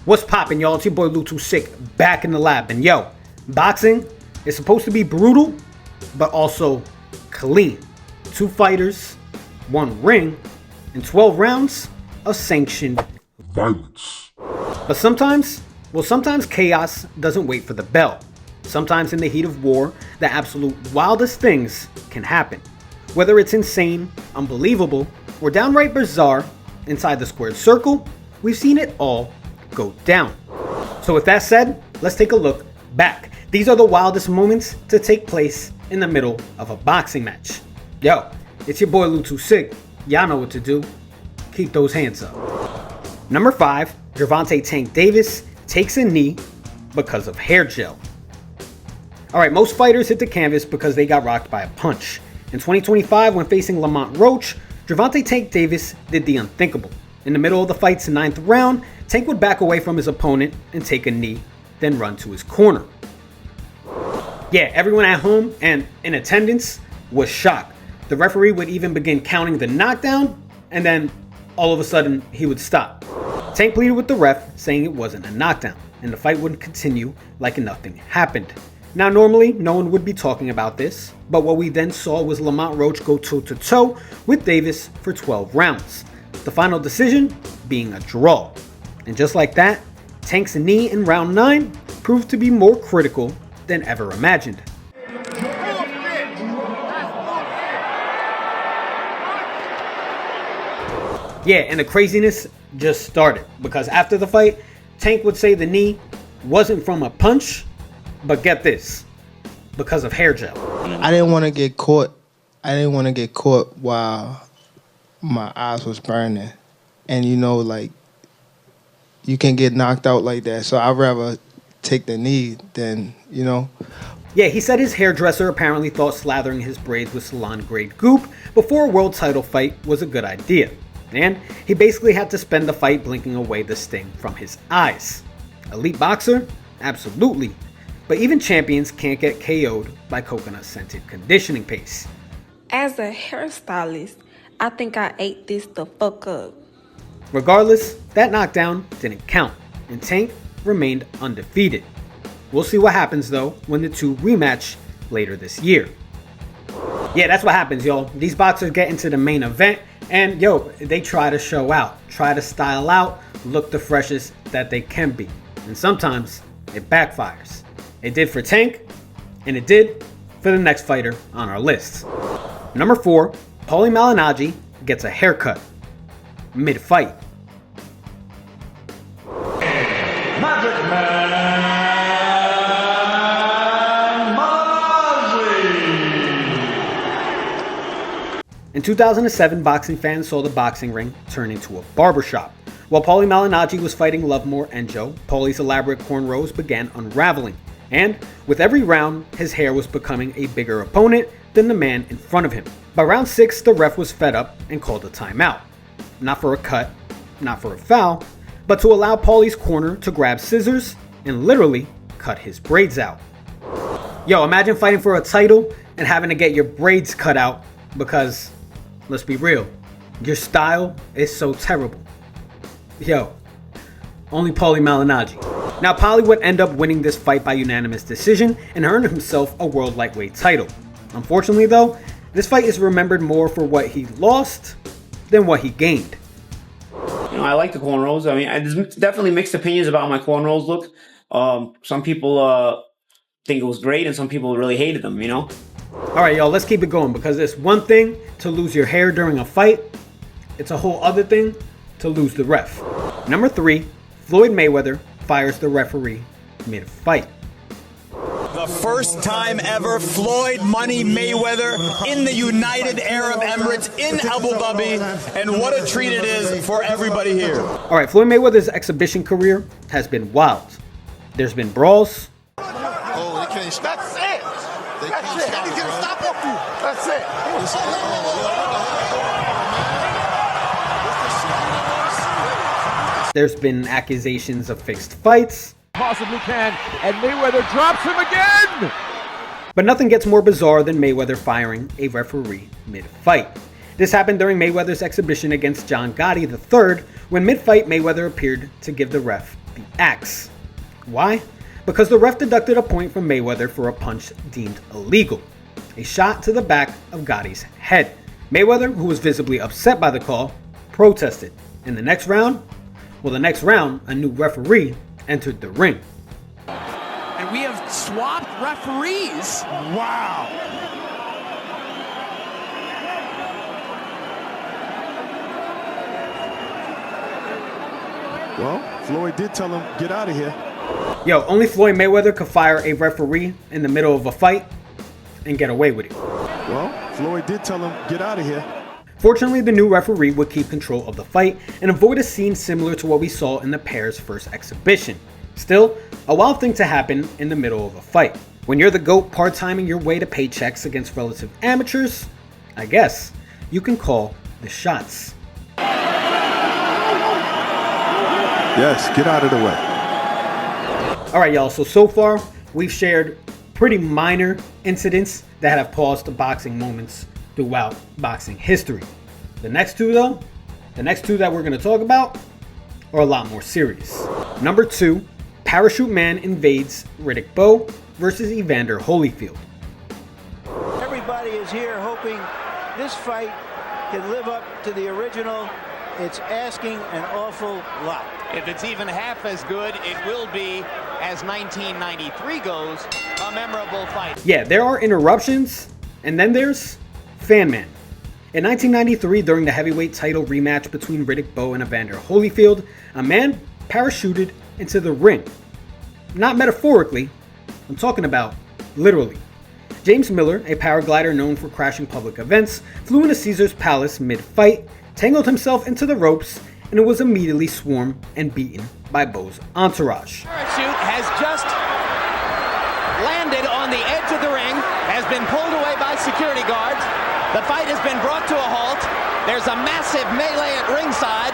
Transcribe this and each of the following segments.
What's poppin', y'all? It's your boy Lou Too Sick back in the lab. And yo, boxing is supposed to be brutal, but also clean. 2 fighters, 1 ring, and 12 rounds of sanctioned violence. But sometimes chaos doesn't wait for the bell. Sometimes in the heat of war, the absolute wildest things can happen. Whether it's insane, unbelievable, or downright bizarre, inside the squared circle, we've seen it all go down. So with that said, let's take a look back. These are the wildest moments to take place in the middle of a boxing match. Yo, it's your boy Lou Too Sick. Y'all know what to do. Keep those hands up. Number 5, Gervonta "Tank" Davis takes a knee because of hair gel. Alright, most fighters hit the canvas because they got rocked by a punch. In 2025, when facing Lamont Roach, Gervonta "Tank" Davis did the unthinkable. In the middle of the fight's 9th round, Tank would back away from his opponent and take a knee, then run to his corner. Yeah, everyone at home and in attendance was shocked. The referee would even begin counting the knockdown, and then all of a sudden he would stop. Tank pleaded with the ref, saying it wasn't a knockdown, and the fight would continue like nothing happened. Now normally no one would be talking about this, but what we then saw was Lamont Roach go toe-to-toe with Davis for 12 rounds. The final decision being a draw. And just like that, Tank's knee in round 9 proved to be more critical than ever imagined. Yeah, and the craziness just started, because after the fight, Tank would say the knee wasn't from a punch, but get this, because of hair gel. I didn't want to get caught. I didn't want to get caught while my eyes was burning. And you know, like, you can get knocked out like that. So I'd rather take the knee than, you know. Yeah, he said his hairdresser apparently thought slathering his braids with salon-grade goop before a world title fight was a good idea. And he basically had to spend the fight blinking away the sting from his eyes. Elite boxer? Absolutely. But even champions can't get KO'd by coconut-scented conditioning paste. As a hairstylist, I think I ate this the fuck up. Regardless, that knockdown didn't count, and Tank remained undefeated. We'll see what happens though when the two rematch later this year. Yeah, that's what happens, y'all. These boxers get into the main event, and yo, they try to show out, try to style out, look the freshest that they can be. And sometimes it backfires. It did for Tank, and it did for the next fighter on our list. Number 4, Paulie Malignaggi gets a haircut mid-fight. Magic Man Mosley. In 2007, boxing fans saw the boxing ring turn into a barbershop. While Paulie Malignaggi was fighting Lovemore Enjo, Paulie's elaborate cornrows began unraveling. And with every round, his hair was becoming a bigger opponent than the man in front of him. By round 6, the ref was fed up and called a timeout. Not for a cut, not for a foul, but to allow Paulie's corner to grab scissors and literally cut his braids out. Yo, imagine fighting for a title and having to get your braids cut out because, let's be real, your style is so terrible. Yo, only Paulie Malignaggi. Now, Paulie would end up winning this fight by unanimous decision and earn himself a world lightweight title. Unfortunately though, this fight is remembered more for what he lost than what he gained. You know, I like the cornrows. I mean, there's definitely mixed opinions about how my cornrows look. Some people think it was great, and some people really hated them, you know? Alright, y'all, let's keep it going, because it's one thing to lose your hair during a fight. It's a whole other thing to lose the ref. Number 3, Floyd Mayweather fires the referee mid-fight. The first time ever, Floyd Money Mayweather in the United Arab Emirates in Abu Dhabi, and what a treat it is for everybody here. Alright, Floyd Mayweather's exhibition career has been wild. There's been brawls. Oh, they can't stop. That's it. They can't stop. They get a stop off you. That's it. There's been accusations of fixed fights. Possibly can, and Mayweather drops him again! But nothing gets more bizarre than Mayweather firing a referee mid-fight. This happened during Mayweather's exhibition against John Gotti III, when mid-fight Mayweather appeared to give the ref the axe. Why? Because the ref deducted a point from Mayweather for a punch deemed illegal, a shot to the back of Gotti's head. Mayweather, who was visibly upset by the call, protested. In the next round, a new referee entered the ring. And we have swapped referees. Wow. Well, Floyd did tell him, get out of here. Yo, only Floyd Mayweather could fire a referee in the middle of a fight and get away with it. Well, Floyd did tell him, get out of here. Fortunately, the new referee would keep control of the fight and avoid a scene similar to what we saw in the pair's first exhibition. Still, a wild thing to happen in the middle of a fight. When you're the GOAT part-timing your way to paychecks against relative amateurs, I guess you can call the shots. Yes, get out of the way. Alright y'all, so far we've shared pretty minor incidents that have caused boxing moments throughout boxing history. The next two that we're going to talk about are a lot more serious. Number 2, Parachute Man invades Riddick Bowe versus Evander Holyfield. Everybody is here hoping this fight can live up to the original. It's asking an awful lot. If it's even half as good, it will be, as 1993 goes, a memorable fight. Yeah, there are interruptions, and then there's Fan Man. In 1993, during the heavyweight title rematch between Riddick Bowe and Evander Holyfield, a man parachuted into the ring. Not metaphorically, I'm talking about literally. James Miller, a paraglider known for crashing public events, flew into Caesar's Palace mid-fight, tangled himself into the ropes, and was immediately swarmed and beaten by Bowe's entourage. Parachute has just landed on the edge of the ring, has been pulled away by security guards. The fight has been brought to a halt. There's a massive melee at ringside.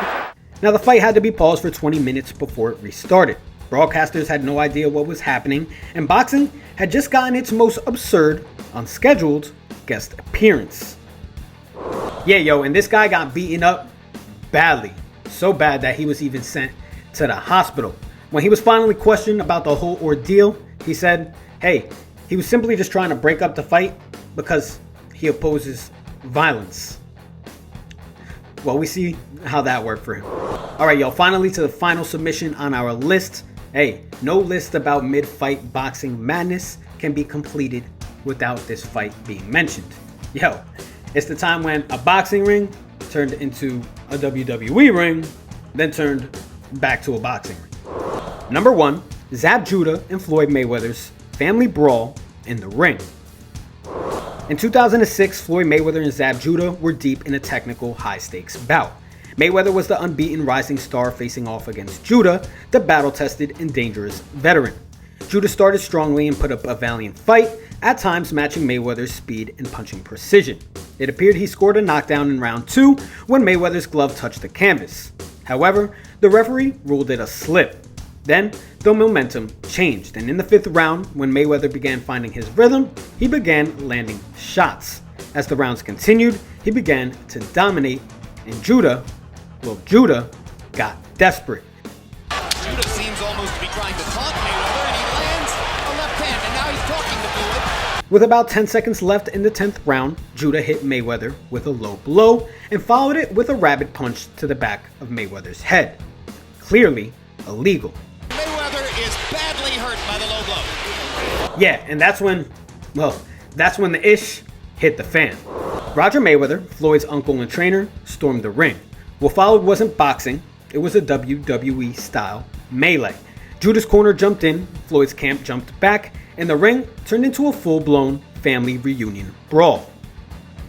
Now the fight had to be paused for 20 minutes before it restarted. Broadcasters had no idea what was happening, and boxing had just gotten its most absurd, unscheduled guest appearance. Yeah, yo, and this guy got beaten up badly. So bad that he was even sent to the hospital. When he was finally questioned about the whole ordeal, he said, hey, he was simply just trying to break up the fight because he opposes violence. Well, we see how that worked for him. Alright, y'all, finally to the final submission on our list. Hey, no list about mid-fight boxing madness can be completed without this fight being mentioned. Yo, it's the time when a boxing ring turned into a WWE ring, then turned back to a boxing ring. Number 1, Zap Judah and Floyd Mayweather's family brawl in the ring. In 2006, Floyd Mayweather and Zap Judah were deep in a technical high-stakes bout. Mayweather was the unbeaten rising star facing off against Judah, the battle-tested and dangerous veteran. Judah started strongly and put up a valiant fight, at times matching Mayweather's speed and punching precision. It appeared he scored a knockdown in round 2 when Mayweather's glove touched the canvas. However, the referee ruled it a slip. Then, the momentum changed, and in the 5th round, when Mayweather began finding his rhythm, he began landing shots. As the rounds continued, he began to dominate, and Judah got desperate. Judah seems almost to be trying to taunt Mayweather, and he lands a left hand, and now he's talking to Floyd. With about 10 seconds left in the 10th round, Judah hit Mayweather with a low blow and followed it with a rapid punch to the back of Mayweather's head. Clearly illegal. Mayweather is badly hurt by the low blow. Yeah, and that's when the ish hit the fan. Roger Mayweather, Floyd's uncle and trainer, stormed the ring. What followed wasn't boxing, it was a WWE style melee. Judah's corner jumped in, Floyd's camp jumped back, and the ring turned into a full-blown family reunion brawl.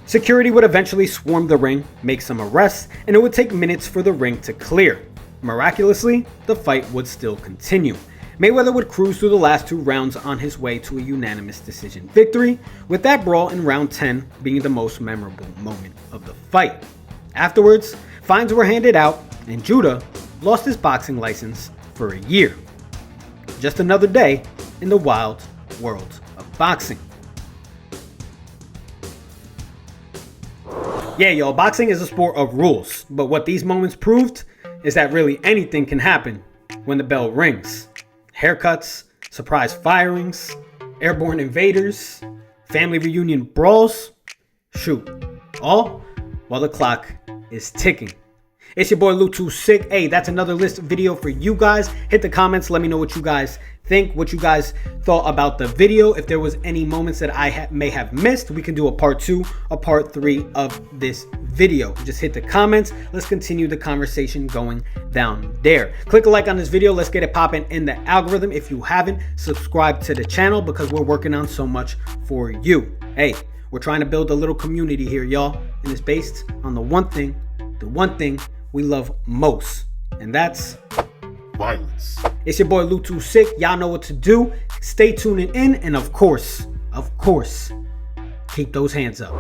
Security would eventually swarm the ring, make some arrests, and it would take minutes for the ring to clear. Miraculously, the fight would still continue. Mayweather would cruise through the last 2 rounds on his way to a unanimous decision victory, with that brawl in round 10 being the most memorable moment of the fight. Afterwards, fines were handed out, and Judah lost his boxing license for a year. Just another day in the wild world of boxing. Yeah, y'all, boxing is a sport of rules, but what these moments proved is that really anything can happen when the bell rings. Haircuts, surprise firings, airborne invaders, family reunion brawls. Shoot, all while the clock is ticking. It's your boy Lou Too Sick. Hey, that's another list video for you guys. Hit the comments. Let me know what you guys think, what you guys thought about the video. If there was any moments that I may have missed, we can do a part 2, a part 3 of this video. Just hit the comments. Let's continue the conversation going down there. Click a like on this video. Let's get it popping in the algorithm. If you haven't, subscribe to the channel because we're working on so much for you. Hey, we're trying to build a little community here, y'all. And it's based on the one thing we love most, and that's Violence. It's your boy Lou Too Sick. Y'all know what to do. Stay tuning in, and of course, keep those hands up.